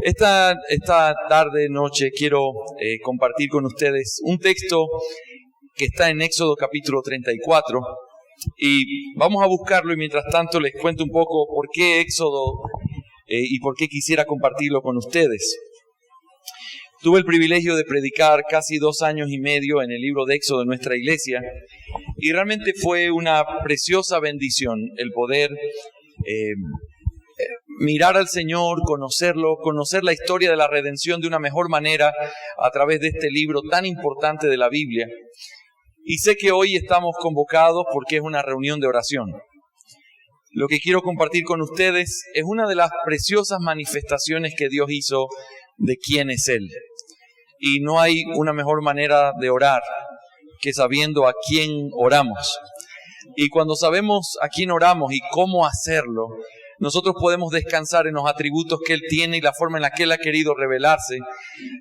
Esta tarde, noche, quiero compartir con ustedes un texto que está en Éxodo capítulo 34 y vamos a buscarlo y mientras tanto les cuento un poco por qué Éxodo y por qué quisiera compartirlo con ustedes. Tuve el privilegio de predicar casi 2 años y medio en el libro de Éxodo en nuestra iglesia y realmente fue una preciosa bendición el poder mirar al Señor, conocerlo, conocer la historia de la redención de una mejor manera a través de este libro tan importante de la Biblia. Y sé que hoy estamos convocados porque es una reunión de oración. Lo que quiero compartir con ustedes es una de las preciosas manifestaciones que Dios hizo de quién es Él. Y no hay una mejor manera de orar que sabiendo a quién oramos. Y cuando sabemos a quién oramos y cómo hacerlo, nosotros podemos descansar en los atributos que Él tiene y la forma en la que Él ha querido revelarse.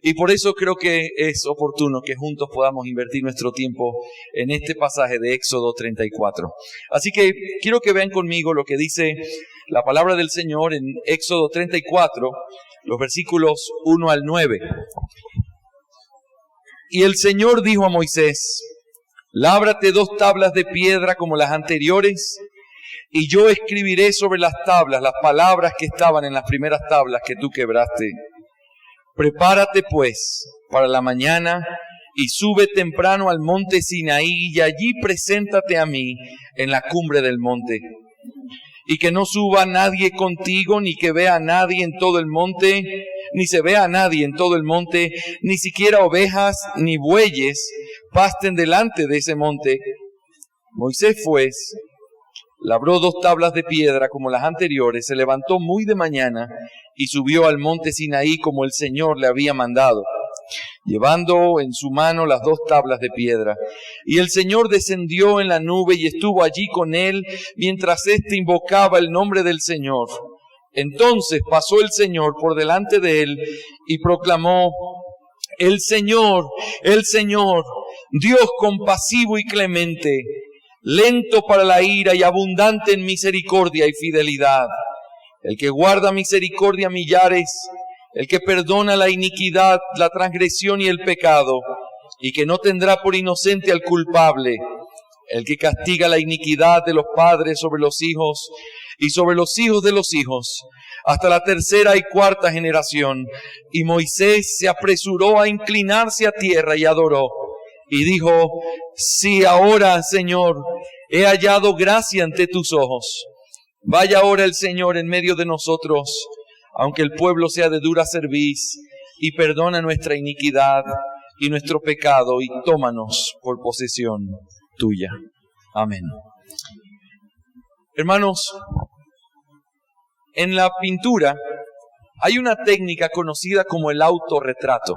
Y por eso creo que es oportuno que juntos podamos invertir nuestro tiempo en este pasaje de Éxodo 34. Así que quiero que vean conmigo lo que dice la palabra del Señor en Éxodo 34, los versículos 1 al 9. Y el Señor dijo a Moisés: lábrate 2 tablas de piedra como las anteriores, y yo escribiré sobre las tablas las palabras que estaban en las primeras tablas que tú quebraste. Prepárate pues para la mañana y sube temprano al monte Sinaí y allí preséntate a mí en la cumbre del monte. Y que no suba nadie contigo, ni que vea a nadie en todo el monte, ni se vea a nadie en todo el monte, ni siquiera ovejas ni bueyes pasten delante de ese monte. Moisés pues labró 2 tablas de piedra como las anteriores, se levantó muy de mañana y subió al monte Sinaí como el Señor le había mandado, llevando en su mano las 2 tablas de piedra. Y el Señor descendió en la nube y estuvo allí con él mientras éste invocaba el nombre del Señor. Entonces pasó el Señor por delante de él y proclamó: el Señor, Dios compasivo y clemente, lento para la ira y abundante en misericordia y fidelidad, el que guarda misericordia a millares, el que perdona la iniquidad, la transgresión y el pecado, y que no tendrá por inocente al culpable, el que castiga la iniquidad de los padres sobre los hijos y sobre los hijos de los hijos, hasta la 3ª y 4ª generación. Y Moisés se apresuró a inclinarse a tierra y adoró. Y dijo: sí, ahora, Señor, he hallado gracia ante tus ojos. Vaya ahora el Señor en medio de nosotros, aunque el pueblo sea de dura cerviz, y perdona nuestra iniquidad y nuestro pecado, y tómanos por posesión tuya. Amén. Hermanos, en la pintura hay una técnica conocida como el autorretrato.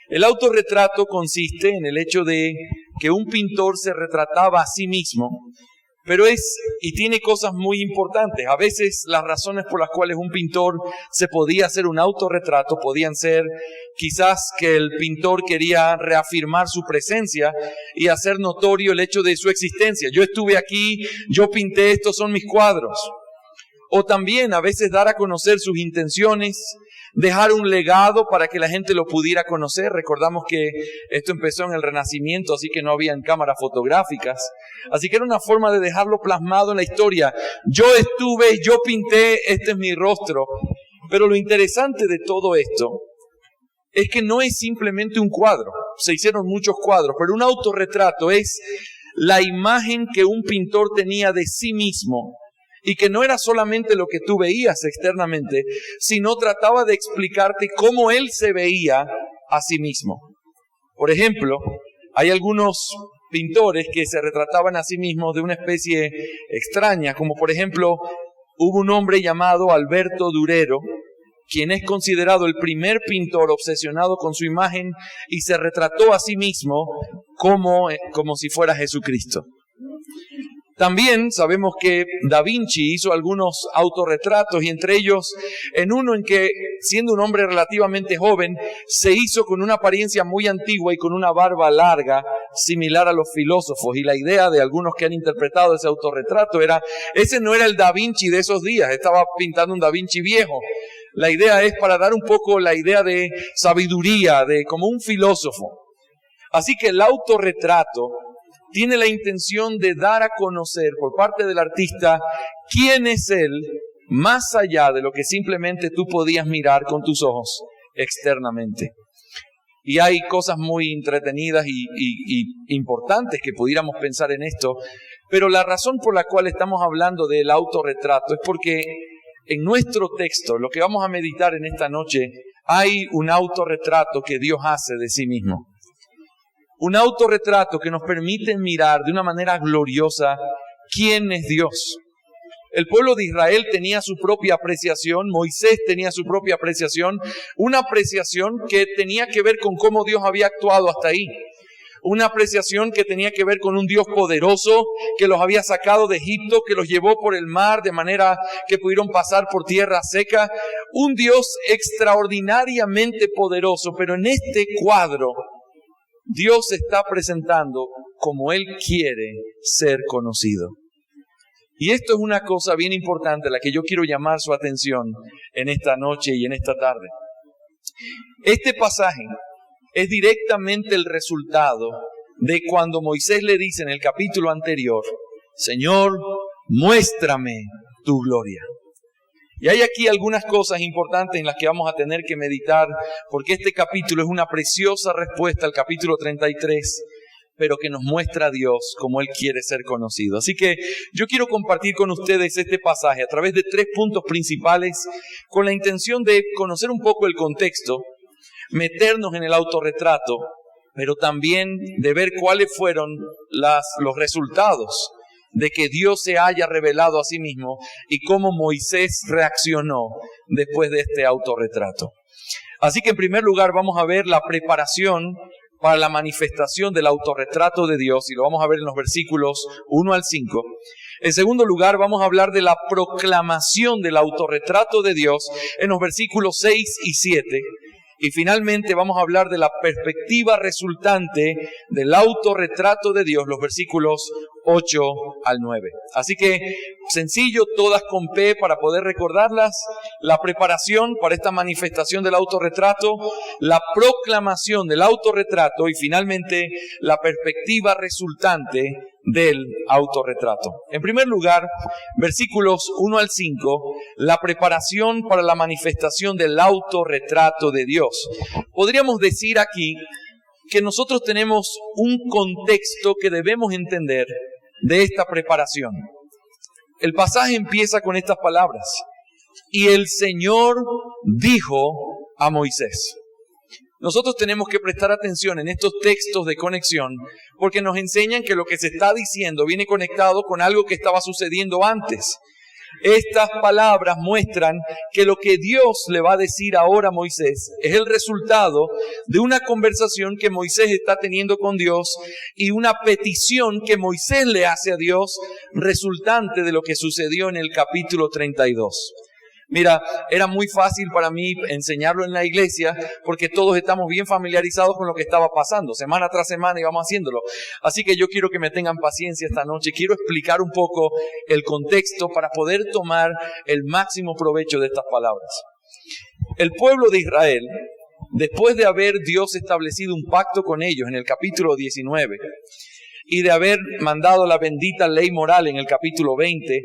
El autorretrato consiste en el hecho de que un pintor se retrataba a sí mismo, pero tiene cosas muy importantes. A veces las razones por las cuales un pintor se podía hacer un autorretrato podían ser quizás que el pintor quería reafirmar su presencia y hacer notorio el hecho de su existencia. Yo estuve aquí, yo pinté, estos son mis cuadros. O también a veces dar a conocer sus intenciones, dejar un legado para que la gente lo pudiera conocer. Recordamos que esto empezó en el Renacimiento, así que no habían cámaras fotográficas. Así que era una forma de dejarlo plasmado en la historia. Yo estuve, yo pinté, este es mi rostro. Pero lo interesante de todo esto es que no es simplemente un cuadro. Se hicieron muchos cuadros, pero un autorretrato es la imagen que un pintor tenía de sí mismo. Y que no era solamente lo que tú veías externamente, sino trataba de explicarte cómo él se veía a sí mismo. Por ejemplo, hay algunos pintores que se retrataban a sí mismos de una especie extraña, como por ejemplo, hubo un hombre llamado Alberto Durero, quien es considerado el primer pintor obsesionado con su imagen y se retrató a sí mismo como si fuera Jesucristo. También sabemos que Da Vinci hizo algunos autorretratos y entre ellos en uno en que, siendo un hombre relativamente joven, se hizo con una apariencia muy antigua y con una barba larga, similar a los filósofos. Y la idea de algunos que han interpretado ese autorretrato era, ese no era el Da Vinci de esos días, estaba pintando un Da Vinci viejo. La idea es para dar un poco la idea de sabiduría, de como un filósofo. Así que el autorretrato tiene la intención de dar a conocer por parte del artista quién es él, más allá de lo que simplemente tú podías mirar con tus ojos externamente. Y hay cosas muy entretenidas y importantes que pudiéramos pensar en esto, pero la razón por la cual estamos hablando del autorretrato es porque en nuestro texto, lo que vamos a meditar en esta noche, hay un autorretrato que Dios hace de sí mismo. Un autorretrato que nos permite mirar de una manera gloriosa quién es Dios. El pueblo de Israel tenía su propia apreciación, Moisés tenía su propia apreciación, una apreciación que tenía que ver con cómo Dios había actuado hasta ahí. Una apreciación que tenía que ver con un Dios poderoso que los había sacado de Egipto, que los llevó por el mar de manera que pudieron pasar por tierra seca. Un Dios extraordinariamente poderoso, pero en este cuadro Dios se está presentando como Él quiere ser conocido. Y esto es una cosa bien importante a la que yo quiero llamar su atención en esta noche y en esta tarde. Este pasaje es directamente el resultado de cuando Moisés le dice en el capítulo anterior, Señor, muéstrame tu gloria. Y hay aquí algunas cosas importantes en las que vamos a tener que meditar, porque este capítulo es una preciosa respuesta al capítulo 33, pero que nos muestra a Dios como Él quiere ser conocido. Así que yo quiero compartir con ustedes este pasaje a través de 3 puntos principales, con la intención de conocer un poco el contexto, meternos en el autorretrato, pero también de ver cuáles fueron los resultados de que Dios se haya revelado a sí mismo y cómo Moisés reaccionó después de este autorretrato. Así que en primer lugar vamos a ver la preparación para la manifestación del autorretrato de Dios, y lo vamos a ver en los versículos 1 al 5. En segundo lugar, vamos a hablar de la proclamación del autorretrato de Dios en los versículos 6 y 7. Y finalmente vamos a hablar de la perspectiva resultante del autorretrato de Dios, los versículos 8 al 9. Así que, sencillo, todas con P para poder recordarlas. La preparación para esta manifestación del autorretrato, la proclamación del autorretrato y finalmente la perspectiva resultante del autorretrato. En primer lugar, versículos 1 al 5, la preparación para la manifestación del autorretrato de Dios. Podríamos decir aquí que nosotros tenemos un contexto que debemos entender de esta preparación. El pasaje empieza con estas palabras: y el Señor dijo a Moisés. Nosotros tenemos que prestar atención en estos textos de conexión porque nos enseñan que lo que se está diciendo viene conectado con algo que estaba sucediendo antes. Estas palabras muestran que lo que Dios le va a decir ahora a Moisés es el resultado de una conversación que Moisés está teniendo con Dios y una petición que Moisés le hace a Dios resultante de lo que sucedió en el capítulo 32. Mira, era muy fácil para mí enseñarlo en la iglesia porque todos estamos bien familiarizados con lo que estaba pasando. Semana tras semana íbamos haciéndolo. Así que yo quiero que me tengan paciencia esta noche. Quiero explicar un poco el contexto para poder tomar el máximo provecho de estas palabras. El pueblo de Israel, después de haber Dios establecido un pacto con ellos en el capítulo 19 y de haber mandado la bendita ley moral en el capítulo 20,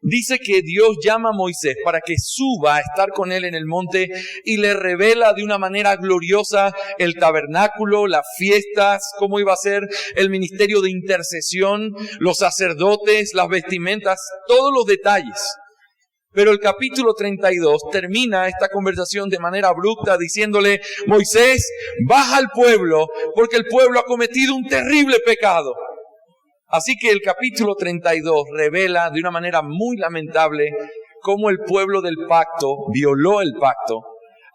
dice que Dios llama a Moisés para que suba a estar con él en el monte y le revela de una manera gloriosa el tabernáculo, las fiestas, cómo iba a ser el ministerio de intercesión, los sacerdotes, las vestimentas, todos los detalles. Pero el capítulo 32 termina esta conversación de manera abrupta diciéndole: Moisés, baja al pueblo porque el pueblo ha cometido un terrible pecado. Así que el capítulo 32 revela de una manera muy lamentable cómo el pueblo del pacto violó el pacto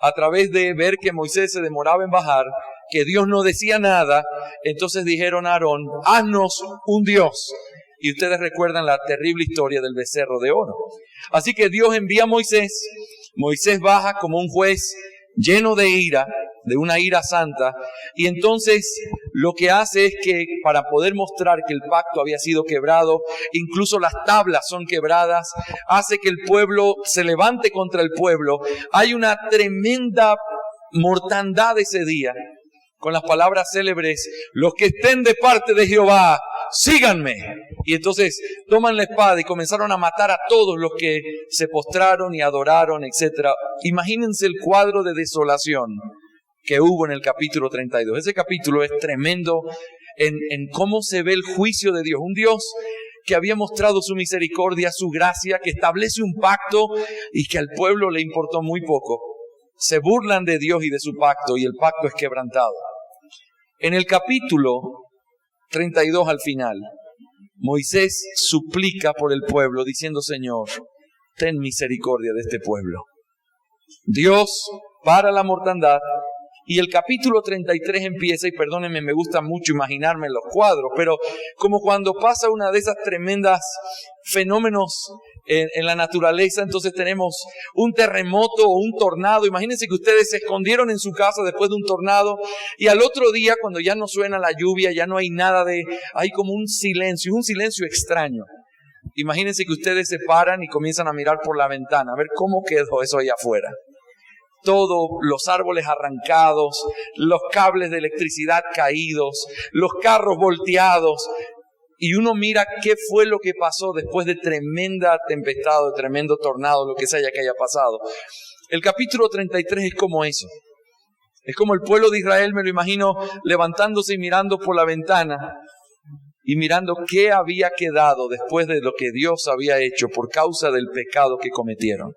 a través de ver que Moisés se demoraba en bajar, que Dios no decía nada. Entonces dijeron a Aarón: haznos un Dios. Y ustedes recuerdan la terrible historia del becerro de oro. Así que Dios envía a Moisés. Moisés baja como un juez lleno de ira de una ira santa, y entonces lo que hace es que para poder mostrar que el pacto había sido quebrado, incluso las tablas son quebradas, hace que el pueblo se levante contra el pueblo. Hay una tremenda mortandad ese día, con las palabras célebres: los que estén de parte de Jehová, síganme. Y entonces toman la espada y comenzaron a matar a todos los que se postraron y adoraron, etc. Imagínense el cuadro de desolación que hubo en el capítulo 32. Ese capítulo es tremendo en cómo se ve el juicio de Dios. Un Dios que había mostrado su misericordia, su gracia, que establece un pacto y que al pueblo le importó muy poco. Se burlan de Dios y de su pacto, y el pacto es quebrantado. En el capítulo 32 al final, Moisés suplica por el pueblo diciendo: Señor, ten misericordia de este pueblo. Dios para la mortandad, y el capítulo 33 empieza, y perdónenme, me gusta mucho imaginarme los cuadros, pero como cuando pasa una de esas tremendas fenómenos en la naturaleza, entonces tenemos un terremoto o un tornado. Imagínense que ustedes se escondieron en su casa después de un tornado, y al otro día, cuando ya no suena la lluvia, ya no hay nada hay como un silencio extraño. Imagínense que ustedes se paran y comienzan a mirar por la ventana, a ver cómo quedó eso allá afuera. Todos los árboles arrancados, los cables de electricidad caídos, los carros volteados. Y uno mira qué fue lo que pasó después de tremenda tempestad, de tremendo tornado, lo que sea que haya pasado. El capítulo 33 es como eso. Es como el pueblo de Israel, me lo imagino, levantándose y mirando por la ventana y mirando qué había quedado después de lo que Dios había hecho por causa del pecado que cometieron.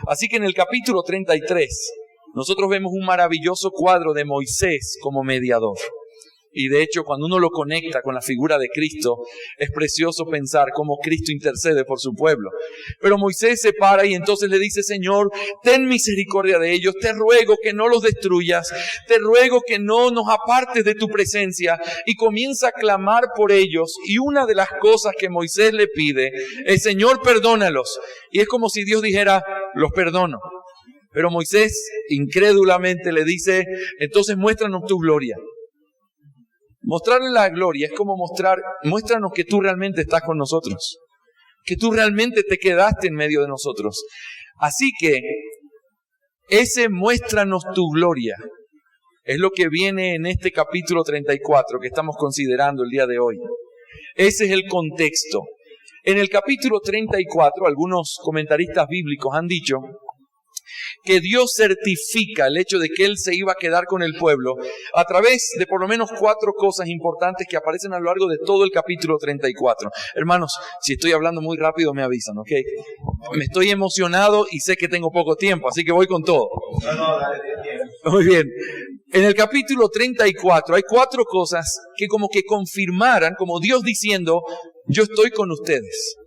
Así que en el capítulo 33 nosotros vemos un maravilloso cuadro de Moisés como mediador. Y de hecho, cuando uno lo conecta con la figura de Cristo, es precioso pensar cómo Cristo intercede por su pueblo. Pero Moisés se para y entonces le dice: Señor, ten misericordia de ellos, te ruego que no los destruyas, te ruego que no nos apartes de tu presencia. Y comienza a clamar por ellos, y una de las cosas que Moisés le pide es: Señor, perdónalos. Y es como si Dios dijera: los perdono. Pero Moisés incrédulamente le dice: entonces muéstranos tu gloria. Mostrarle la gloria es como muéstranos que tú realmente estás con nosotros, que tú realmente te quedaste en medio de nosotros. Así que ese muéstranos tu gloria es lo que viene en este capítulo 34 que estamos considerando el día de hoy. Ese es el contexto. En el capítulo 34, algunos comentaristas bíblicos han dicho que Dios certifica el hecho de que Él se iba a quedar con el pueblo a través de por lo menos 4 cosas importantes que aparecen a lo largo de todo el capítulo 34. Hermanos, si estoy hablando muy rápido me avisan, ¿ok? Me estoy emocionado y sé que tengo poco tiempo, así que voy con todo. Muy bien. En el capítulo 34 hay 4 cosas que como que confirmaran, como Dios diciendo: yo estoy con ustedes.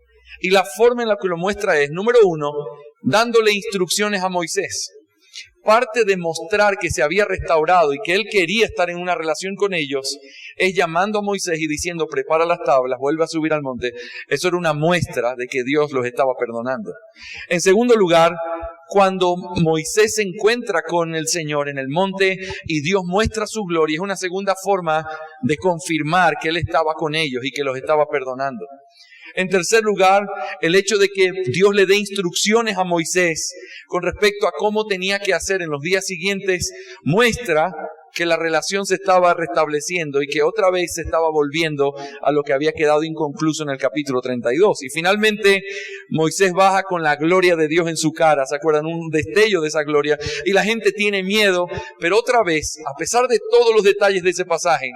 Y la forma en la que lo muestra es, número 1, dándole instrucciones a Moisés. Parte de mostrar que se había restaurado y que él quería estar en una relación con ellos es llamando a Moisés y diciendo: prepara las tablas, vuelve a subir al monte. Eso era una muestra de que Dios los estaba perdonando. En segundo lugar, cuando Moisés se encuentra con el Señor en el monte y Dios muestra su gloria, es una segunda forma de confirmar que Él estaba con ellos y que los estaba perdonando. En tercer lugar, el hecho de que Dios le dé instrucciones a Moisés con respecto a cómo tenía que hacer en los días siguientes muestra que la relación se estaba restableciendo y que otra vez se estaba volviendo a lo que había quedado inconcluso en el capítulo 32. Y finalmente Moisés baja con la gloria de Dios en su cara, ¿se acuerdan? Un destello de esa gloria, y la gente tiene miedo, pero otra vez, a pesar de todos los detalles de ese pasaje,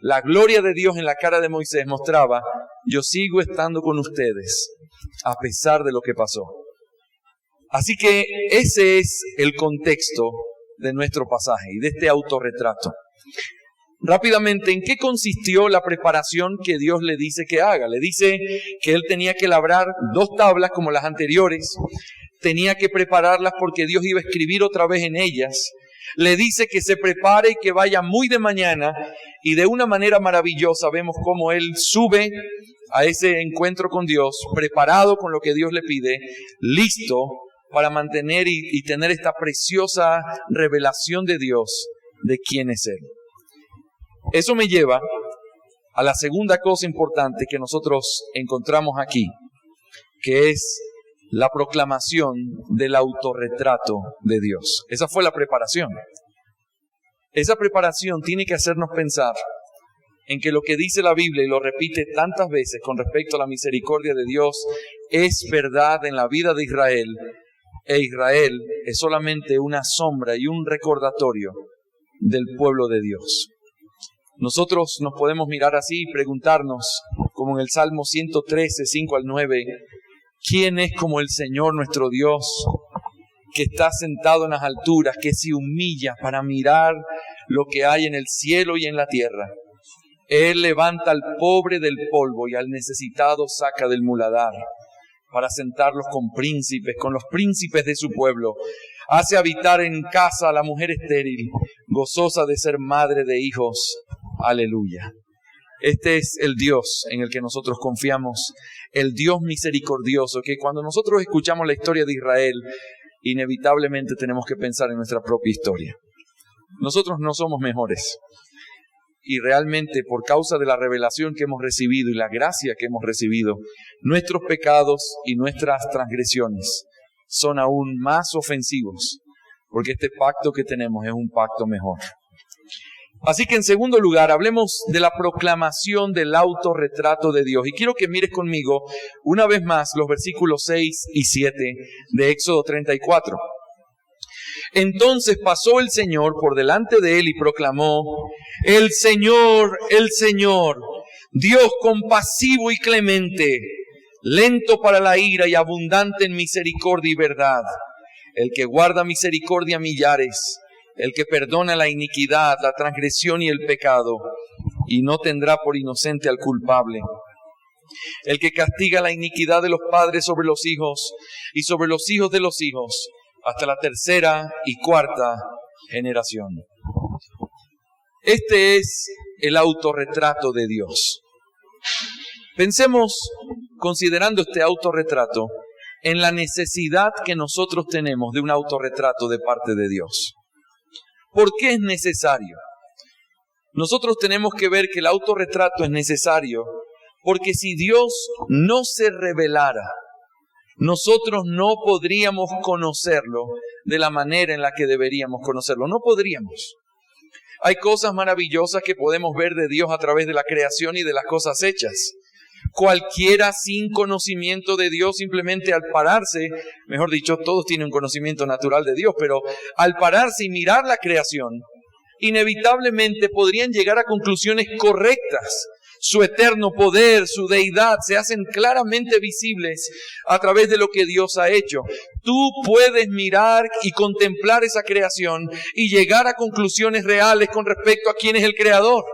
la gloria de Dios en la cara de Moisés mostraba: yo sigo estando con ustedes a pesar de lo que pasó. Así que ese es el contexto de nuestro pasaje y de este autorretrato. Rápidamente, ¿en qué consistió la preparación que Dios le dice que haga? Le dice que él tenía que labrar 2 tablas como las anteriores, tenía que prepararlas porque Dios iba a escribir otra vez en ellas. Le dice que se prepare y que vaya muy de mañana, y de una manera maravillosa vemos cómo él sube a ese encuentro con Dios, preparado con lo que Dios le pide, listo para mantener y tener esta preciosa revelación de Dios de quién es Él. Eso me lleva a la segunda cosa importante que nosotros encontramos aquí, que es la proclamación del autorretrato de Dios. Esa fue la preparación. Esa preparación tiene que hacernos pensar en que lo que dice la Biblia, y lo repite tantas veces con respecto a la misericordia de Dios, es verdad en la vida de Israel, e Israel es solamente una sombra y un recordatorio del pueblo de Dios. Nosotros nos podemos mirar así y preguntarnos, como en el Salmo 113, 5 al 9, ¿quién es como el Señor nuestro Dios, que está sentado en las alturas, que se humilla para mirar lo que hay en el cielo y en la tierra? Él levanta al pobre del polvo y al necesitado saca del muladar, para sentarlos con príncipes, con los príncipes de su pueblo. Hace habitar en casa a la mujer estéril, gozosa de ser madre de hijos. Aleluya. Este es el Dios en el que nosotros confiamos, el Dios misericordioso, que cuando nosotros escuchamos la historia de Israel, inevitablemente tenemos que pensar en nuestra propia historia. Nosotros no somos mejores. Y realmente, por causa de la revelación que hemos recibido y la gracia que hemos recibido, nuestros pecados y nuestras transgresiones son aún más ofensivos, porque este pacto que tenemos es un pacto mejor. Así que en segundo lugar, hablemos de la proclamación del autorretrato de Dios. Y quiero que mires conmigo una vez más los versículos 6 y 7 de Éxodo 34. Entonces pasó el Señor por delante de él y proclamó: el Señor, Dios compasivo y clemente, lento para la ira y abundante en misericordia y verdad, el que guarda misericordia a millares, el que perdona la iniquidad, la transgresión y el pecado, y no tendrá por inocente al culpable. El que castiga la iniquidad de los padres sobre los hijos y sobre los hijos de los hijos, hasta la tercera y cuarta generación. Este es el autorretrato de Dios. Pensemos, considerando este autorretrato, en la necesidad que nosotros tenemos de un autorretrato de parte de Dios. ¿Por qué es necesario? Nosotros tenemos que ver que el autorretrato es necesario porque si Dios no se revelara, nosotros no podríamos conocerlo de la manera en la que deberíamos conocerlo. No podríamos. Hay cosas maravillosas que podemos ver de Dios a través de la creación y de las cosas hechas. Cualquiera sin conocimiento de Dios, simplemente al pararse, mejor dicho, todos tienen un conocimiento natural de Dios, pero al pararse y mirar la creación, inevitablemente podrían llegar a conclusiones correctas. Su eterno poder, su deidad, se hacen claramente visibles a través de lo que Dios ha hecho. Tú puedes mirar y contemplar esa creación y llegar a conclusiones reales con respecto a quién es el Creador.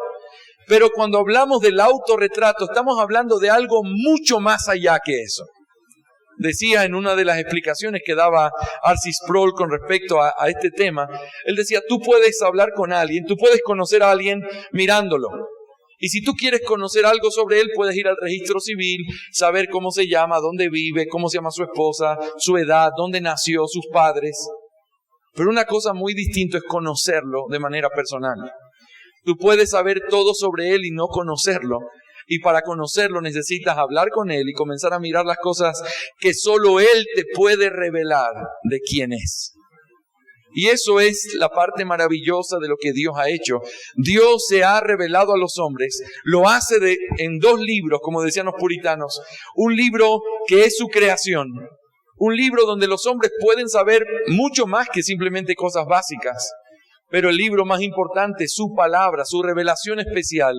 Pero cuando hablamos del autorretrato, estamos hablando de algo mucho más allá que eso. Decía en una de las explicaciones que daba R.C. Sproul con respecto a este tema, él decía, tú puedes hablar con alguien, tú puedes conocer a alguien mirándolo. Y si tú quieres conocer algo sobre él, puedes ir al registro civil, saber cómo se llama, dónde vive, cómo se llama su esposa, su edad, dónde nació, sus padres. Pero una cosa muy distinta es conocerlo de manera personal. Tú puedes saber todo sobre él y no conocerlo. Y para conocerlo necesitas hablar con él y comenzar a mirar las cosas que solo él te puede revelar de quién es. Y eso es la parte maravillosa de lo que Dios ha hecho. Dios se ha revelado a los hombres, lo hace en 2 libros, como decían los puritanos. Un libro que es su creación, un libro donde los hombres pueden saber mucho más que simplemente cosas básicas. Pero el libro más importante, su palabra, su revelación especial,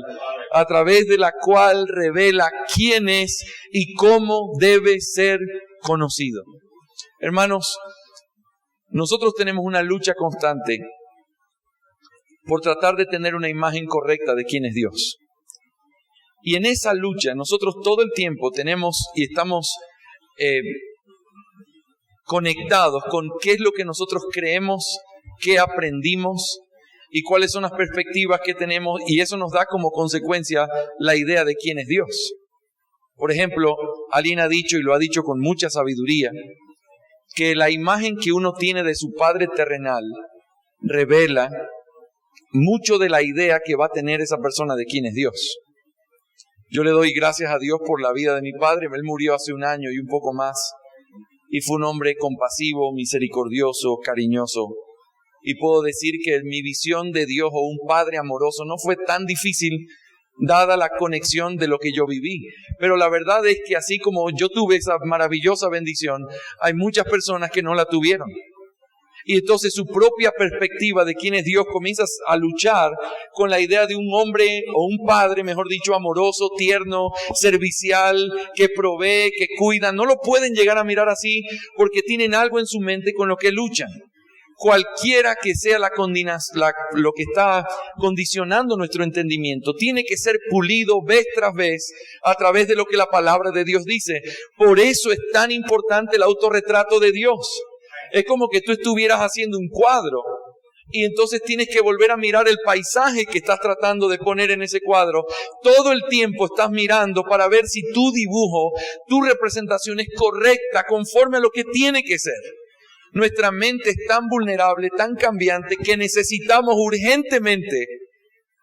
a través de la cual revela quién es y cómo debe ser conocido. Hermanos, nosotros tenemos una lucha constante por tratar de tener una imagen correcta de quién es Dios. Y en esa lucha nosotros todo el tiempo tenemos y estamos conectados con qué es lo que nosotros creemos, qué aprendimos y cuáles son las perspectivas que tenemos, y eso nos da como consecuencia la idea de quién es Dios. Por ejemplo, alguien ha dicho, y lo ha dicho con mucha sabiduría, que la imagen que uno tiene de su Padre terrenal revela mucho de la idea que va a tener esa persona de quién es Dios. Yo le doy gracias a Dios por la vida de mi padre. Él murió hace 1 año y un poco más. Y fue un hombre compasivo, misericordioso, cariñoso. Y puedo decir que mi visión de Dios o un padre amoroso no fue tan difícil dada la conexión de lo que yo viví. Pero la verdad es que así como yo tuve esa maravillosa bendición, hay muchas personas que no la tuvieron. Y entonces su propia perspectiva de quién es Dios comienza a luchar con la idea de un hombre o un padre, mejor dicho, amoroso, tierno, servicial, que provee, que cuida. No lo pueden llegar a mirar así porque tienen algo en su mente con lo que luchan. Cualquiera que sea lo que está condicionando nuestro entendimiento, tiene que ser pulido vez tras vez a través de lo que la palabra de Dios dice. Por eso es tan importante el autorretrato de Dios. Es como que tú estuvieras haciendo un cuadro y entonces tienes que volver a mirar el paisaje que estás tratando de poner en ese cuadro. Todo el tiempo estás mirando para ver si tu dibujo, tu representación es correcta, conforme a lo que tiene que ser. Nuestra mente es tan vulnerable, tan cambiante, que necesitamos urgentemente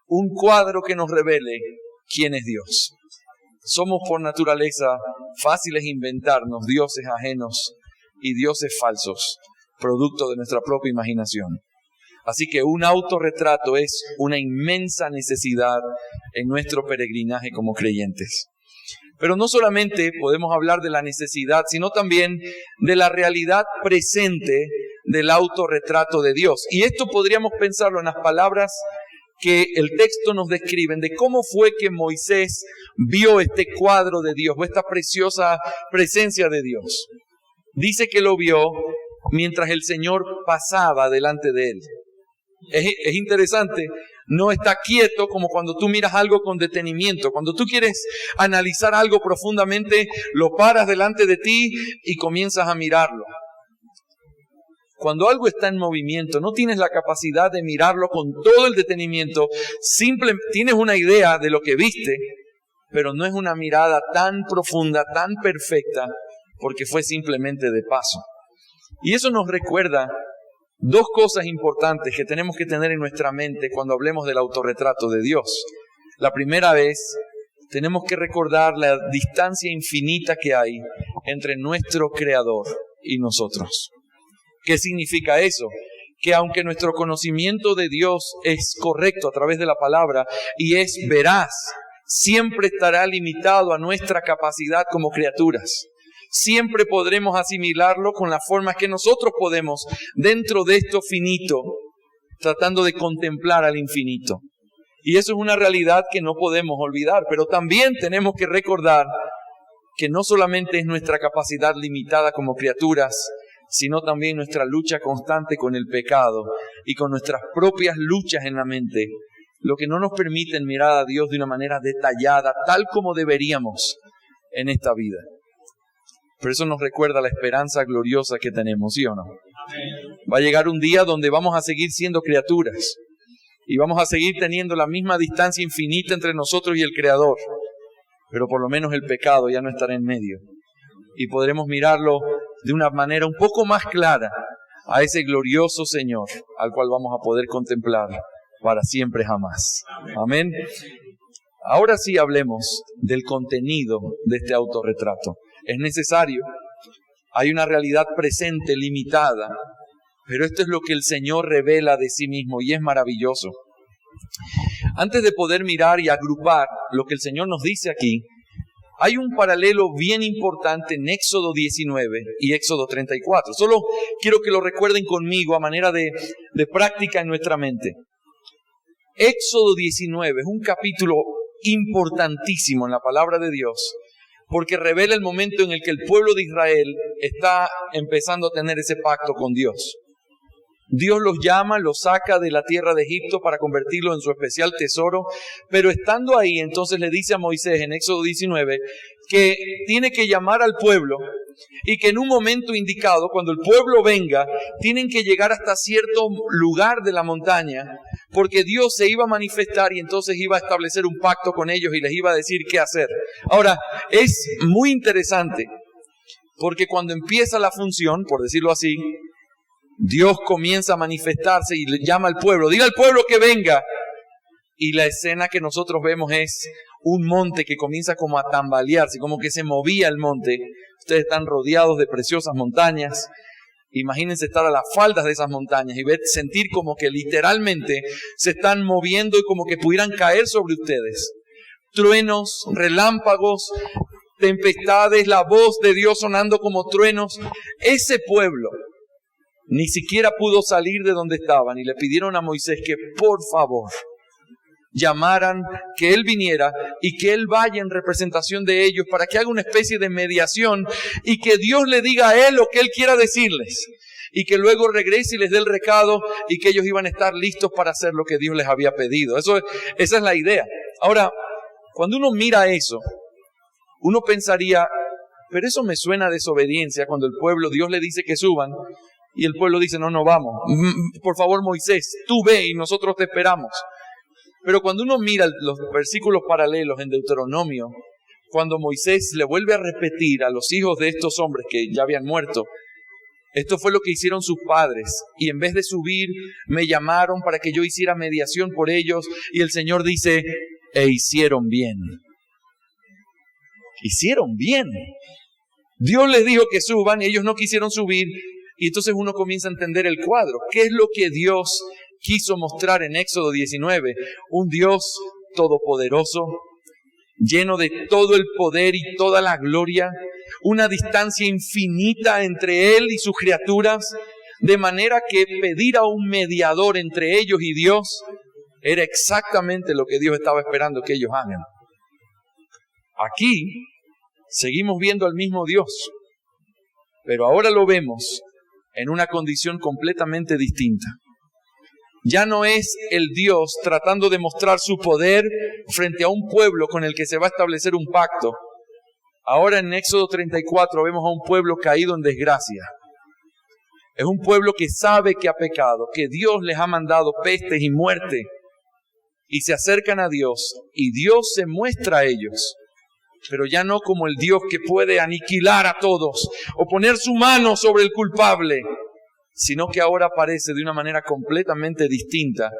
un cuadro que nos revele quién es Dios. Somos por naturaleza fáciles de inventarnos dioses ajenos y dioses falsos, producto de nuestra propia imaginación. Así que un autorretrato es una inmensa necesidad en nuestro peregrinaje como creyentes. Pero no solamente podemos hablar de la necesidad, sino también de la realidad presente del autorretrato de Dios. Y esto podríamos pensarlo en las palabras que el texto nos describe, de cómo fue que Moisés vio este cuadro de Dios, o esta preciosa presencia de Dios. Dice que lo vio mientras el Señor pasaba delante de él. Es interesante, no está quieto como cuando tú miras algo con detenimiento. Cuando tú quieres analizar algo profundamente, lo paras delante de ti y comienzas a mirarlo. Cuando algo está en movimiento, no tienes la capacidad de mirarlo con todo el detenimiento. Tienes una idea de lo que viste, pero no es una mirada tan profunda, tan perfecta, porque fue simplemente de paso. Y eso nos recuerda 2 cosas importantes que tenemos que tener en nuestra mente cuando hablemos del autorretrato de Dios. La primera vez, tenemos que recordar la distancia infinita que hay entre nuestro Creador y nosotros. ¿Qué significa eso? Que aunque nuestro conocimiento de Dios es correcto a través de la palabra y es veraz, siempre estará limitado a nuestra capacidad como criaturas. Siempre podremos asimilarlo con las formas que nosotros podemos dentro de esto finito, tratando de contemplar al infinito. Y eso es una realidad que no podemos olvidar, pero también tenemos que recordar que no solamente es nuestra capacidad limitada como criaturas, sino también nuestra lucha constante con el pecado y con nuestras propias luchas en la mente, lo que no nos permite mirar a Dios de una manera detallada, tal como deberíamos en esta vida. Pero eso nos recuerda la esperanza gloriosa que tenemos, ¿sí o no? Va a llegar un día donde vamos a seguir siendo criaturas y vamos a seguir teniendo la misma distancia infinita entre nosotros y el Creador, pero por lo menos el pecado ya no estará en medio y podremos mirarlo de una manera un poco más clara a ese glorioso Señor al cual vamos a poder contemplar para siempre jamás. Amén. Ahora sí hablemos del contenido de este autorretrato. Es necesario, hay una realidad presente limitada, pero esto es lo que el Señor revela de sí mismo y es maravilloso. Antes de poder mirar y agrupar lo que el Señor nos dice aquí, hay un paralelo bien importante en Éxodo 19 y Éxodo 34. Solo quiero que lo recuerden conmigo a manera de práctica en nuestra mente. Éxodo 19 es un capítulo importantísimo en la palabra de Dios, porque revela el momento en el que el pueblo de Israel está empezando a tener ese pacto con Dios. Dios los llama, los saca de la tierra de Egipto para convertirlos en su especial tesoro, pero estando ahí, entonces le dice a Moisés en Éxodo 19 que tiene que llamar al pueblo y que en un momento indicado, cuando el pueblo venga, tienen que llegar hasta cierto lugar de la montaña, porque Dios se iba a manifestar y entonces iba a establecer un pacto con ellos y les iba a decir qué hacer. Ahora, es muy interesante, porque cuando empieza la función, por decirlo así, Dios comienza a manifestarse y le llama al pueblo, diga al pueblo que venga. Y la escena que nosotros vemos es un monte que comienza como a tambalearse, como que se movía el monte. Ustedes están rodeados de preciosas montañas. Imagínense estar a las faldas de esas montañas y sentir como que literalmente se están moviendo y como que pudieran caer sobre ustedes. Truenos, relámpagos, tempestades, la voz de Dios sonando como truenos. Ese pueblo ni siquiera pudo salir de donde estaban y le pidieron a Moisés que por favor llamaran, que él viniera y que él vaya en representación de ellos para que haga una especie de mediación y que Dios le diga a él lo que él quiera decirles y que luego regrese y les dé el recado y que ellos iban a estar listos para hacer lo que Dios les había pedido. Esa es la idea. Ahora, cuando uno mira eso, uno pensaría, pero eso me suena a desobediencia cuando el pueblo, Dios le dice que suban y el pueblo dice, no vamos. Por favor, Moisés, tú ve y nosotros te esperamos. Pero cuando uno mira los versículos paralelos en Deuteronomio, cuando Moisés le vuelve a repetir a los hijos de estos hombres que ya habían muerto, esto fue lo que hicieron sus padres, y en vez de subir, me llamaron para que yo hiciera mediación por ellos, y el Señor dice, hicieron bien. Hicieron bien. Dios les dijo que suban, y ellos no quisieron subir, y entonces uno comienza a entender el cuadro. ¿Qué es lo que Dios quiso mostrar en Éxodo 19? Un Dios todopoderoso, lleno de todo el poder y toda la gloria, una distancia infinita entre Él y sus criaturas, de manera que pedir a un mediador entre ellos y Dios era exactamente lo que Dios estaba esperando que ellos hagan. Aquí seguimos viendo al mismo Dios, pero ahora lo vemos en una condición completamente distinta. Ya no es el Dios tratando de mostrar su poder frente a un pueblo con el que se va a establecer un pacto. Ahora en Éxodo 34 vemos a un pueblo caído en desgracia. Es un pueblo que sabe que ha pecado, que Dios les ha mandado pestes y muerte. Y se acercan a Dios y Dios se muestra a ellos. Pero ya no como el Dios que puede aniquilar a todos o poner su mano sobre el culpable, sino que ahora aparece de una manera completamente distinta.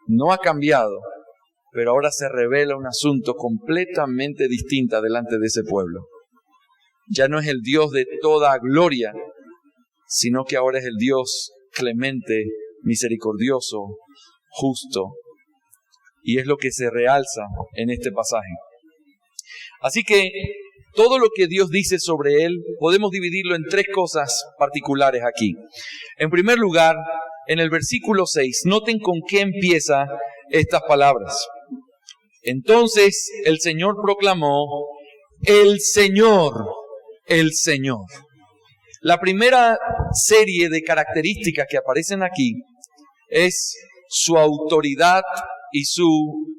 No ha cambiado, pero ahora se revela un asunto completamente distinto delante de ese pueblo. Ya no es el Dios de toda gloria, sino que ahora es el Dios clemente, misericordioso, justo. Y es lo que se realza en este pasaje. Así que todo lo que Dios dice sobre Él, podemos dividirlo en tres cosas particulares aquí. En primer lugar, en el versículo 6, noten con qué empieza estas palabras. Entonces el Señor proclamó, el Señor, el Señor. La primera serie de características que aparecen aquí es su autoridad y su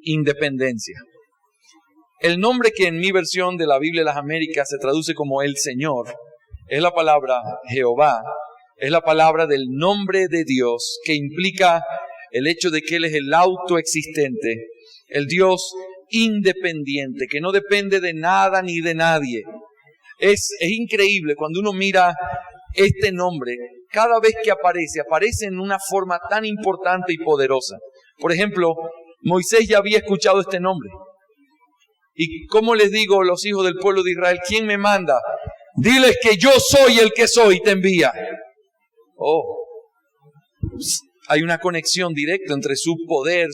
independencia. El nombre que en mi versión de la Biblia de las Américas se traduce como el Señor, es la palabra Jehová, es la palabra del nombre de Dios, que implica el hecho de que Él es el autoexistente, el Dios independiente, que no depende de nada ni de nadie. Es increíble cuando uno mira este nombre, cada vez que aparece en una forma tan importante y poderosa. Por ejemplo, Moisés ya había escuchado este nombre. ¿Y cómo les digo a los hijos del pueblo de Israel? ¿Quién me manda? Diles que yo soy el que soy, te envía. Hay una conexión directa entre su poder,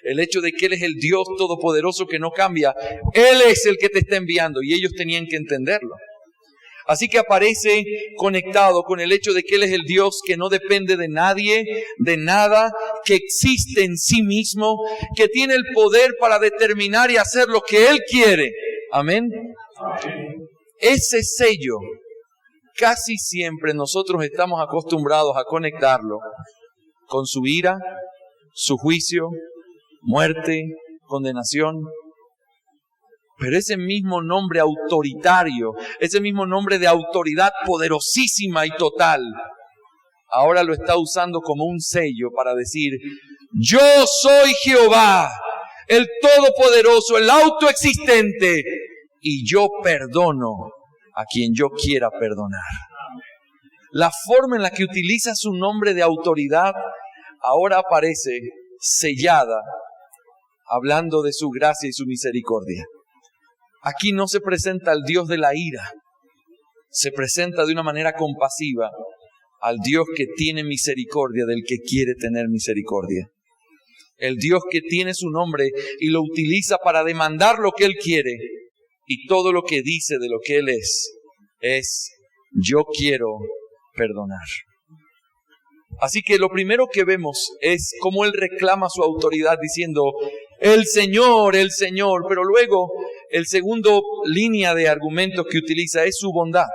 el hecho de que Él es el Dios todopoderoso que no cambia. Él es el que te está enviando y ellos tenían que entenderlo. Así que aparece conectado con el hecho de que Él es el Dios que no depende de nadie, de nada, que existe en sí mismo, que tiene el poder para determinar y hacer lo que Él quiere. Amén. Ese sello, casi siempre nosotros estamos acostumbrados a conectarlo con su ira, su juicio, muerte, condenación. Pero ese mismo nombre autoritario, ese mismo nombre de autoridad poderosísima y total, ahora lo está usando como un sello para decir, yo soy Jehová, el todopoderoso, el autoexistente, y yo perdono a quien yo quiera perdonar. la forma en la que utiliza su nombre de autoridad ahora aparece sellada, hablando de su gracia y su misericordia. Aquí no se presenta al Dios de la ira, se presenta de una manera compasiva al Dios que tiene misericordia del que quiere tener misericordia. El Dios que tiene su nombre y lo utiliza para demandar lo que Él quiere, y todo lo que dice de lo que Él es yo quiero perdonar. Así que lo primero que vemos es cómo Él reclama su autoridad diciendo el Señor, pero luego el segundo línea de argumento que utiliza es su bondad.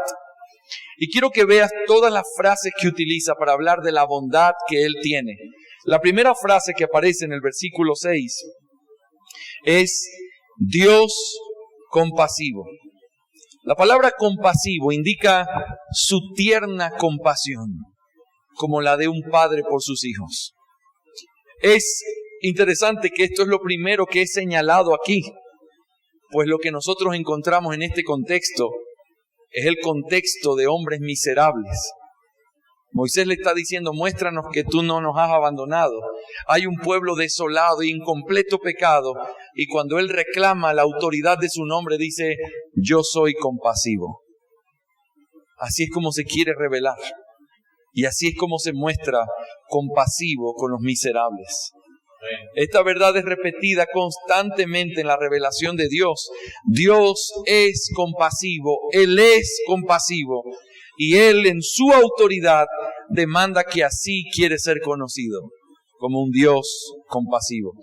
Y quiero que veas todas las frases que utiliza para hablar de la bondad que Él tiene. La primera frase que aparece en el versículo 6 es Dios compasivo. La palabra compasivo indica su tierna compasión, como la de un padre por sus hijos. Es interesante que esto es lo primero que es señalado aquí, pues lo que nosotros encontramos en este contexto es el contexto de hombres miserables. Moisés le está diciendo, muéstranos que tú no nos has abandonado. Hay un pueblo desolado y en completo pecado. Y cuando él reclama la autoridad de su nombre, dice, yo soy compasivo. Así es como se quiere revelar. Y así es como se muestra compasivo con los miserables. Esta verdad es repetida constantemente en la revelación de Dios. Dios es compasivo, Él es compasivo y Él en su autoridad demanda que así quiere ser conocido, como un Dios compasivo.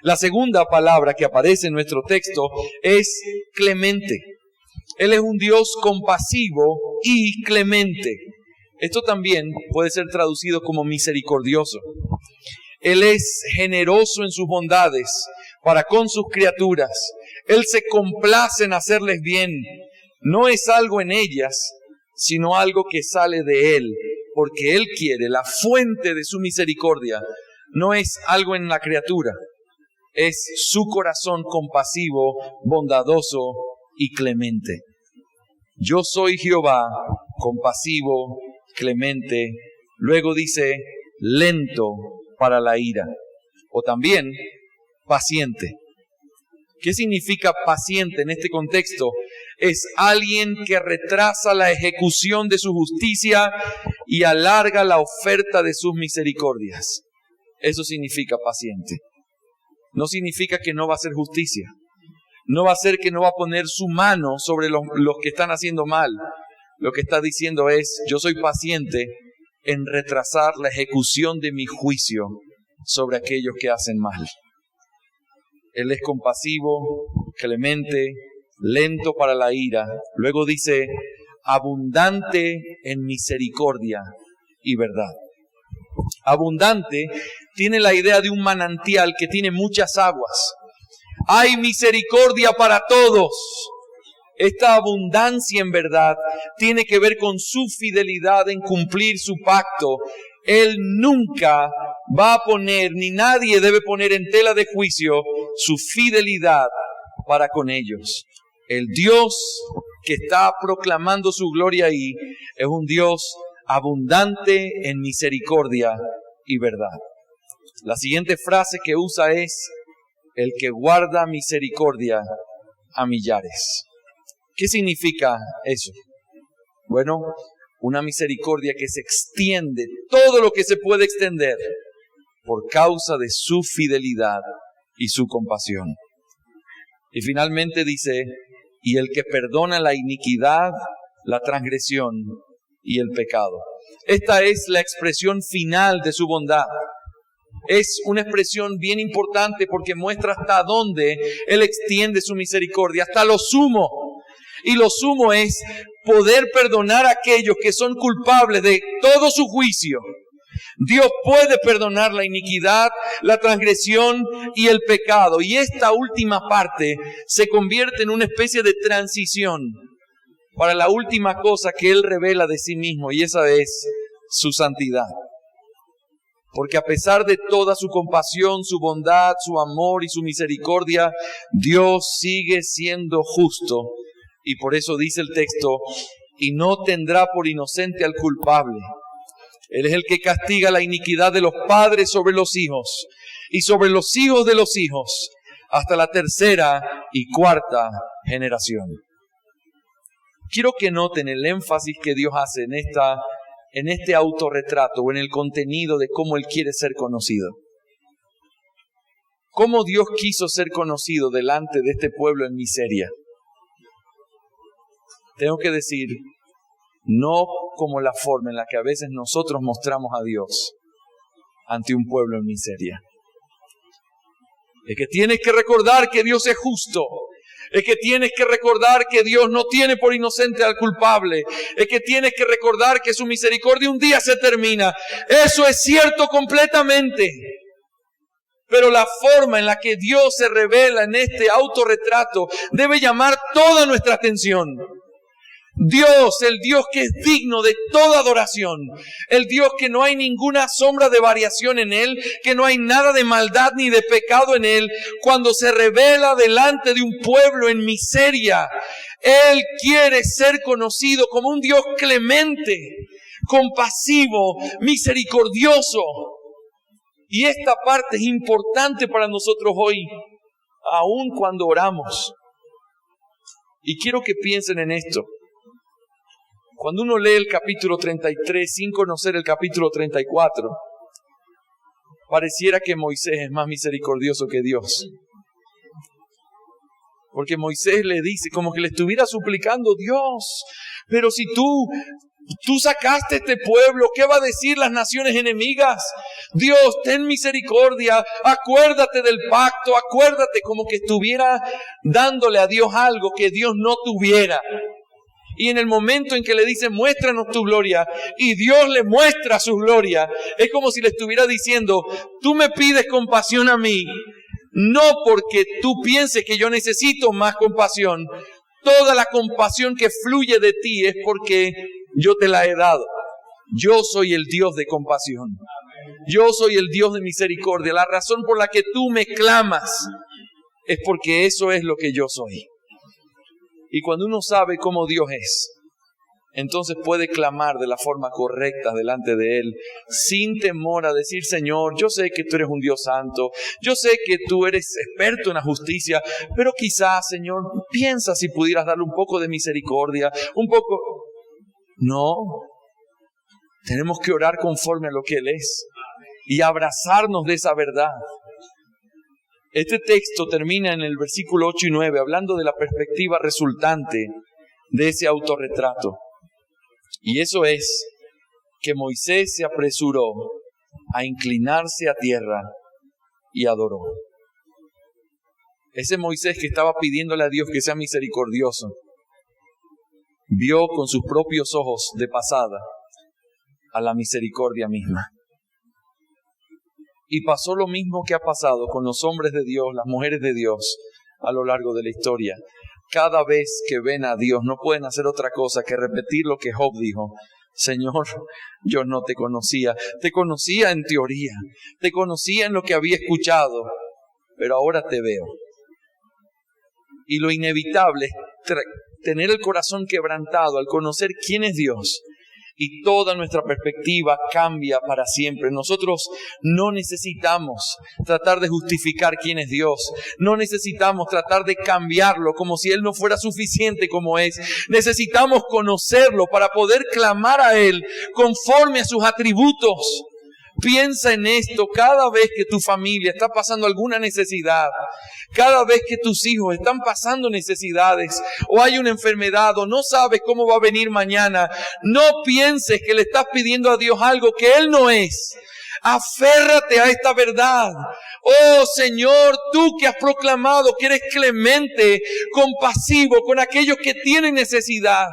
La segunda palabra que aparece en nuestro texto es clemente. Él es un Dios compasivo y clemente. Esto también puede ser traducido como misericordioso. Él es generoso en sus bondades para con sus criaturas. Él se complace en hacerles bien. No es algo en ellas, sino algo que sale de Él, porque Él quiere. La fuente de su misericordia no es algo en la criatura, es su corazón compasivo, bondadoso y clemente. Yo soy Jehová, compasivo, clemente. Luego dice, lento para la ira, o también paciente. ¿Qué significa paciente en este contexto? Es alguien que retrasa la ejecución de su justicia y alarga la oferta de sus misericordias. Eso significa paciente. No significa que no va a hacer justicia. No va a ser que no va a poner su mano sobre los que están haciendo mal. Lo que está diciendo es, yo soy paciente en retrasar la ejecución de mi juicio sobre aquellos que hacen mal. Él es compasivo, clemente, lento para la ira. Luego dice, abundante en misericordia y verdad. Abundante tiene la idea de un manantial que tiene muchas aguas. Hay misericordia para todos. Esta abundancia en verdad tiene que ver con su fidelidad en cumplir su pacto. Él nunca va a poner, ni nadie debe poner en tela de juicio su fidelidad para con ellos. El Dios que está proclamando su gloria ahí es un Dios abundante en misericordia y verdad. La siguiente frase que usa es, el que guarda misericordia a millares. ¿Qué significa eso? Bueno, una misericordia que se extiende todo lo que se puede extender por causa de su fidelidad y su compasión. Y finalmente dice, y el que perdona la iniquidad, la transgresión y el pecado. Esta es la expresión final de su bondad. Es una expresión bien importante porque muestra hasta dónde Él extiende su misericordia, hasta lo sumo. Y lo sumo es poder perdonar a aquellos que son culpables de todo su juicio. Dios puede perdonar la iniquidad, la transgresión y el pecado. Y esta última parte se convierte en una especie de transición para la última cosa que Él revela de sí mismo, y esa es su santidad. Porque a pesar de toda su compasión, su bondad, su amor y su misericordia, Dios sigue siendo justo. Y por eso dice el texto, y no tendrá por inocente al culpable. Él es el que castiga la iniquidad de los padres sobre los hijos y sobre los hijos de los hijos hasta la tercera y cuarta generación. Quiero que noten el énfasis que Dios hace en este autorretrato o en el contenido de cómo Él quiere ser conocido. Cómo Dios quiso ser conocido delante de este pueblo en miseria. Tengo que decir, no como la forma en la que a veces nosotros mostramos a Dios ante un pueblo en miseria. Es que tienes que recordar que Dios es justo. Es que tienes que recordar que Dios no tiene por inocente al culpable. Es que tienes que recordar que su misericordia un día se termina. Eso es cierto completamente. Pero la forma en la que Dios se revela en este autorretrato debe llamar toda nuestra atención. Dios, el Dios que es digno de toda adoración, el Dios que no hay ninguna sombra de variación en Él, que no hay nada de maldad ni de pecado en Él, cuando se revela delante de un pueblo en miseria, Él quiere ser conocido como un Dios clemente, compasivo, misericordioso. Y esta parte es importante para nosotros hoy, aun cuando oramos. Y quiero que piensen en esto. Cuando uno lee el capítulo 33 sin conocer el capítulo 34, pareciera que Moisés es más misericordioso que Dios. Porque Moisés le dice, como que le estuviera suplicando, Dios, pero si tú sacaste este pueblo, ¿qué va a decir las naciones enemigas? Dios, ten misericordia, acuérdate del pacto, acuérdate, como que estuviera dándole a Dios algo que Dios no tuviera. Y en el momento en que le dice, muéstranos tu gloria, y Dios le muestra su gloria, es como si le estuviera diciendo, tú me pides compasión a mí, no porque tú pienses que yo necesito más compasión. Toda la compasión que fluye de ti es porque yo te la he dado. Yo soy el Dios de compasión. Yo soy el Dios de misericordia. La razón por la que tú me clamas es porque eso es lo que yo soy. Y cuando uno sabe cómo Dios es, entonces puede clamar de la forma correcta delante de Él, sin temor a decir, Señor, yo sé que tú eres un Dios santo, yo sé que tú eres experto en la justicia, pero quizás, Señor, piensa si pudieras darle un poco de misericordia, un poco. No, tenemos que orar conforme a lo que Él es y abrazarnos de esa verdad. Este texto termina en el versículo 8 y 9, hablando de la perspectiva resultante de ese autorretrato. Y eso es que Moisés se apresuró a inclinarse a tierra y adoró. Ese Moisés que estaba pidiéndole a Dios que sea misericordioso, vio con sus propios ojos de pasada a la misericordia misma. Y pasó lo mismo que ha pasado con los hombres de Dios, las mujeres de Dios, a lo largo de la historia. Cada vez que ven a Dios no pueden hacer otra cosa que repetir lo que Job dijo. Señor, yo no te conocía en teoría, te conocía en lo que había escuchado, pero ahora te veo. Y lo inevitable es tener el corazón quebrantado al conocer quién es Dios. Y toda nuestra perspectiva cambia para siempre. Nosotros no necesitamos tratar de justificar quién es Dios. No necesitamos tratar de cambiarlo como si Él no fuera suficiente como es. Necesitamos conocerlo para poder clamar a Él conforme a sus atributos. Piensa en esto cada vez que tu familia está pasando alguna necesidad, cada vez que tus hijos están pasando necesidades, o hay una enfermedad, o no sabes cómo va a venir mañana. No pienses que le estás pidiendo a Dios algo que Él no es. Aférrate a esta verdad. Oh Señor, tú que has proclamado que eres clemente, compasivo con aquellos que tienen necesidad.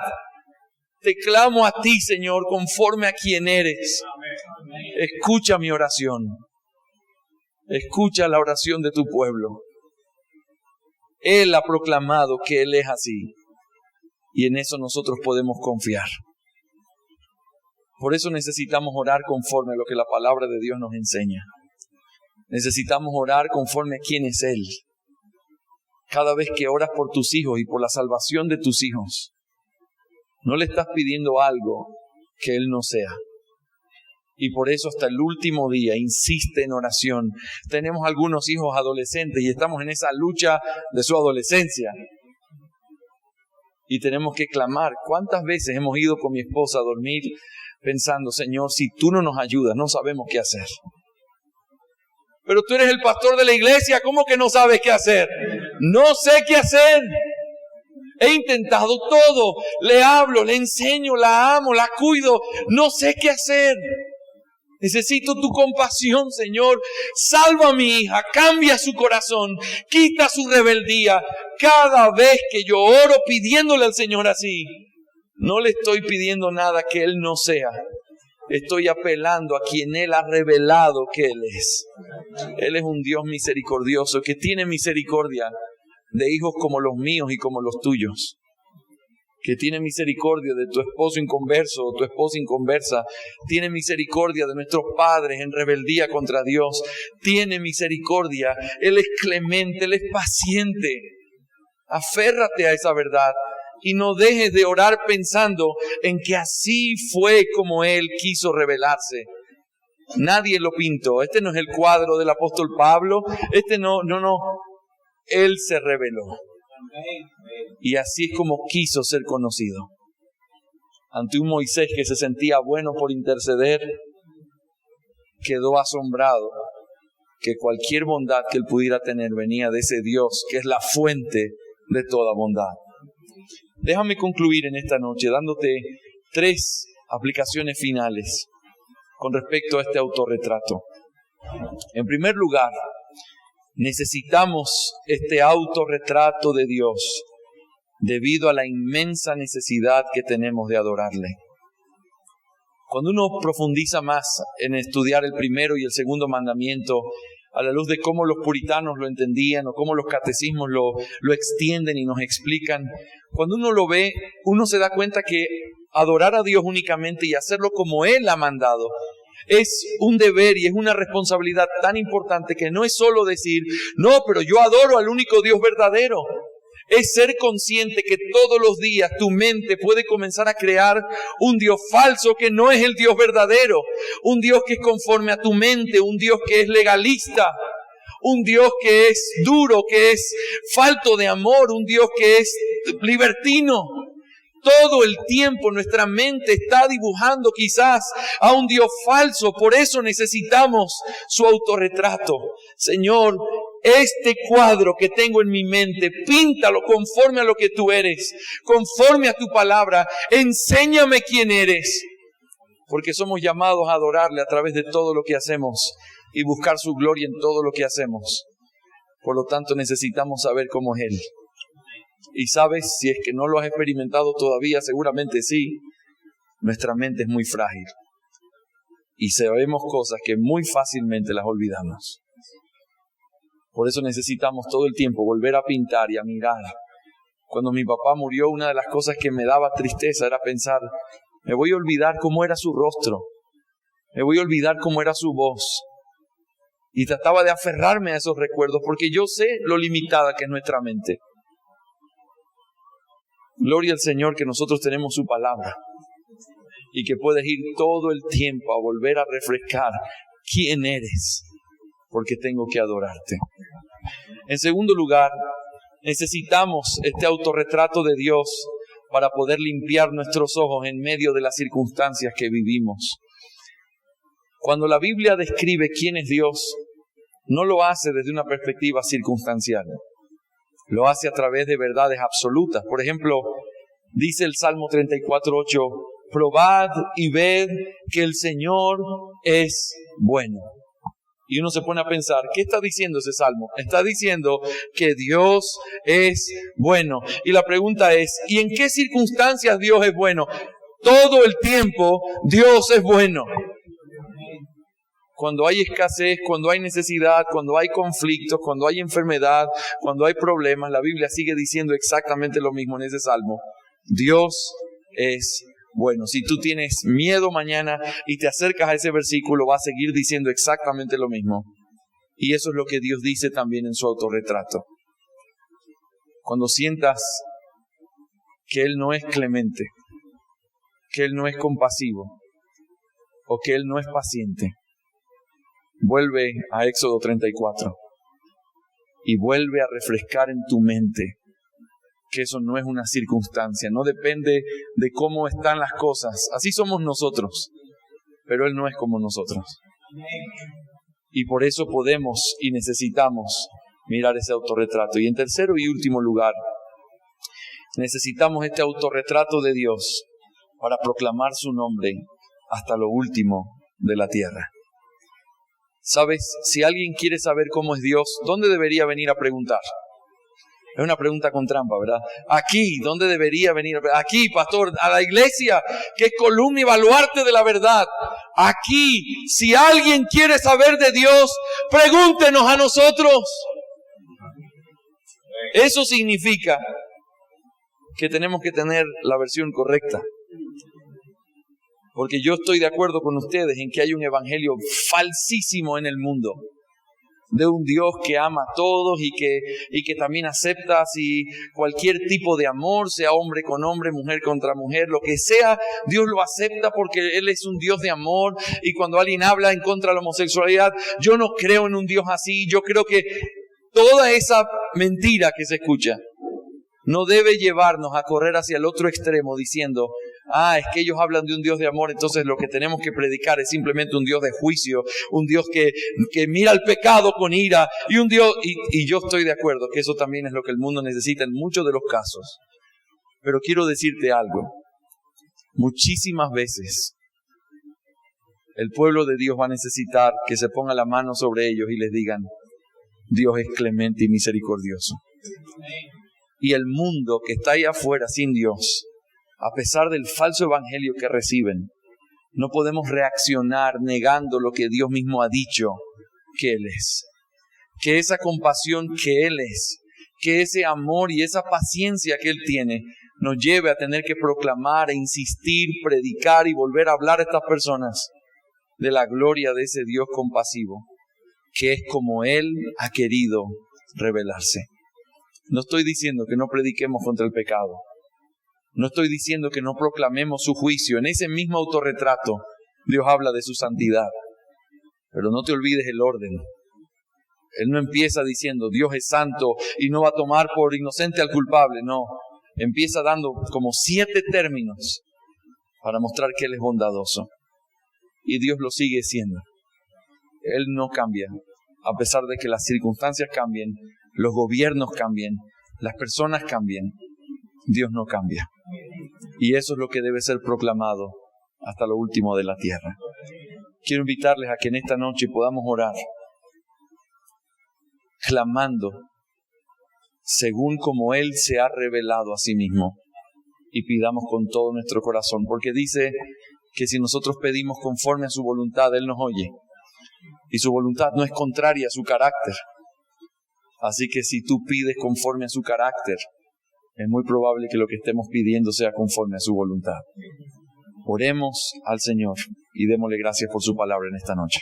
Te clamo a ti, Señor, conforme a quien eres. Escucha mi oración. Escucha la oración de tu pueblo. Él ha proclamado que Él es así. Y en eso nosotros podemos confiar. Por eso necesitamos orar conforme a lo que la palabra de Dios nos enseña. Necesitamos orar conforme a quién es Él. Cada vez que oras por tus hijos y por la salvación de tus hijos, No le estás pidiendo algo que Él no sea. Y por eso hasta el último día insiste en oración. Tenemos algunos hijos adolescentes y estamos en esa lucha de su adolescencia. Y tenemos que clamar. ¿Cuántas veces hemos ido con mi esposa a dormir pensando, Señor, si tú no nos ayudas, no sabemos qué hacer? Pero tú eres el pastor de la iglesia, ¿cómo que no sabes qué hacer? No sé qué hacer. He intentado todo. Le hablo, le enseño, la amo, la cuido. No sé qué hacer. Necesito tu compasión, Señor. Salva a mi hija, cambia su corazón, quita su rebeldía. Cada vez que yo oro pidiéndole al Señor así, no le estoy pidiendo nada que Él no sea. Estoy apelando a quien Él ha revelado que Él es. Él es un Dios misericordioso que tiene misericordia de hijos como los míos y como los tuyos. Que tiene misericordia de tu esposo inconverso o tu esposa inconversa. Tiene misericordia de nuestros padres en rebeldía contra Dios. Tiene misericordia. Él es clemente, Él es paciente. Aférrate a esa verdad y no dejes de orar pensando en que así fue como Él quiso revelarse. Nadie lo pintó. Este no es el cuadro del apóstol Pablo. No. Él se reveló. Y así es como quiso ser conocido. Ante un Moisés que se sentía bueno por interceder, quedó asombrado que cualquier bondad que él pudiera tener venía de ese Dios que es la fuente de toda bondad. Déjame concluir en esta noche dándote 3 aplicaciones finales con respecto a este autorretrato. En primer lugar, necesitamos este autorretrato de Dios debido a la inmensa necesidad que tenemos de adorarle. Cuando uno profundiza más en estudiar el primero y el segundo mandamiento, a la luz de cómo los puritanos lo entendían o cómo los catecismos lo extienden y nos explican, cuando uno lo ve, uno se da cuenta que adorar a Dios únicamente y hacerlo como Él ha mandado es un deber y es una responsabilidad tan importante que no es solo decir, no, pero yo adoro al único Dios verdadero. Es ser consciente que todos los días tu mente puede comenzar a crear un Dios falso que no es el Dios verdadero. Un Dios que es conforme a tu mente, un Dios que es legalista, un Dios que es duro, que es falto de amor, un Dios que es libertino. Todo el tiempo nuestra mente está dibujando quizás a un Dios falso. Por eso necesitamos su autorretrato. Señor, este cuadro que tengo en mi mente, píntalo conforme a lo que tú eres, conforme a tu palabra. Enséñame quién eres. Porque somos llamados a adorarle a través de todo lo que hacemos y buscar su gloria en todo lo que hacemos. Por lo tanto, necesitamos saber cómo es Él. Y sabes, si es que no lo has experimentado todavía, seguramente sí, nuestra mente es muy frágil. Y sabemos cosas que muy fácilmente las olvidamos. Por eso necesitamos todo el tiempo volver a pintar y a mirar. Cuando mi papá murió, una de las cosas que me daba tristeza era pensar, me voy a olvidar cómo era su rostro. Me voy a olvidar cómo era su voz. Y trataba de aferrarme a esos recuerdos porque yo sé lo limitada que es nuestra mente. Gloria al Señor que nosotros tenemos su palabra y que puedes ir todo el tiempo a volver a refrescar quién eres, porque tengo que adorarte. En segundo lugar, necesitamos este autorretrato de Dios para poder limpiar nuestros ojos en medio de las circunstancias que vivimos. Cuando la Biblia describe quién es Dios, no lo hace desde una perspectiva circunstancial. Lo hace a través de verdades absolutas. Por ejemplo, dice el Salmo 34:8, probad y ved que el Señor es bueno. Y uno se pone a pensar, ¿qué está diciendo ese Salmo? Está diciendo que Dios es bueno. Y la pregunta es, ¿y en qué circunstancias Dios es bueno? Todo el tiempo Dios es bueno. Cuando hay escasez, cuando hay necesidad, cuando hay conflictos, cuando hay enfermedad, cuando hay problemas, la Biblia sigue diciendo exactamente lo mismo en ese Salmo. Dios es bueno. Si tú tienes miedo mañana y te acercas a ese versículo, va a seguir diciendo exactamente lo mismo. Y eso es lo que Dios dice también en su autorretrato. Cuando sientas que Él no es clemente, que Él no es compasivo o que Él no es paciente, vuelve a Éxodo 34 y vuelve a refrescar en tu mente que eso no es una circunstancia, no depende de cómo están las cosas. Así somos nosotros, pero Él no es como nosotros. Y por eso podemos y necesitamos mirar ese autorretrato. Y en tercero y último lugar, necesitamos este autorretrato de Dios para proclamar su nombre hasta lo último de la tierra. ¿Sabes? Si alguien quiere saber cómo es Dios, ¿dónde debería venir a preguntar? Es una pregunta con trampa, ¿verdad? Aquí, ¿dónde debería venir? Aquí, pastor, a la iglesia, que es columna y baluarte de la verdad. Aquí, si alguien quiere saber de Dios, pregúntenos a nosotros. Eso significa que tenemos que tener la versión correcta. Porque yo estoy de acuerdo con ustedes en que hay un evangelio falsísimo en el mundo. De un Dios que ama a todos y que también acepta si cualquier tipo de amor, sea hombre con hombre, mujer contra mujer, lo que sea, Dios lo acepta porque Él es un Dios de amor. Y cuando alguien habla en contra de la homosexualidad, yo no creo en un Dios así. Yo creo que toda esa mentira que se escucha no debe llevarnos a correr hacia el otro extremo diciendo, es que ellos hablan de un Dios de amor, entonces lo que tenemos que predicar es simplemente un Dios de juicio, un Dios que mira el pecado con ira, y un Dios, y yo estoy de acuerdo que eso también es lo que el mundo necesita en muchos de los casos. Pero quiero decirte algo, muchísimas veces el pueblo de Dios va a necesitar que se ponga la mano sobre ellos y les digan, Dios es clemente y misericordioso. Y el mundo que está ahí afuera sin Dios, a pesar del falso evangelio que reciben, no podemos reaccionar negando lo que Dios mismo ha dicho que Él es. Que esa compasión que Él es, que ese amor y esa paciencia que Él tiene, nos lleve a tener que proclamar e insistir, predicar y volver a hablar a estas personas de la gloria de ese Dios compasivo, que es como Él ha querido revelarse. No estoy diciendo que no prediquemos contra el pecado. No estoy diciendo que no proclamemos su juicio. En ese mismo autorretrato, Dios habla de su santidad. Pero no te olvides el orden. Él no empieza diciendo, Dios es santo y no va a tomar por inocente al culpable. No. Empieza dando como 7 términos para mostrar que Él es bondadoso. Y Dios lo sigue siendo. Él no cambia. A pesar de que las circunstancias cambien, los gobiernos cambien, las personas cambien, Dios no cambia. Y eso es lo que debe ser proclamado hasta lo último de la tierra. Quiero invitarles a que en esta noche podamos orar, clamando según como Él se ha revelado a sí mismo, y pidamos con todo nuestro corazón, porque dice que si nosotros pedimos conforme a su voluntad, Él nos oye, y su voluntad no es contraria a su carácter. Así que si tú pides conforme a su carácter, es muy probable que lo que estemos pidiendo sea conforme a su voluntad. Oremos al Señor y démosle gracias por su palabra en esta noche.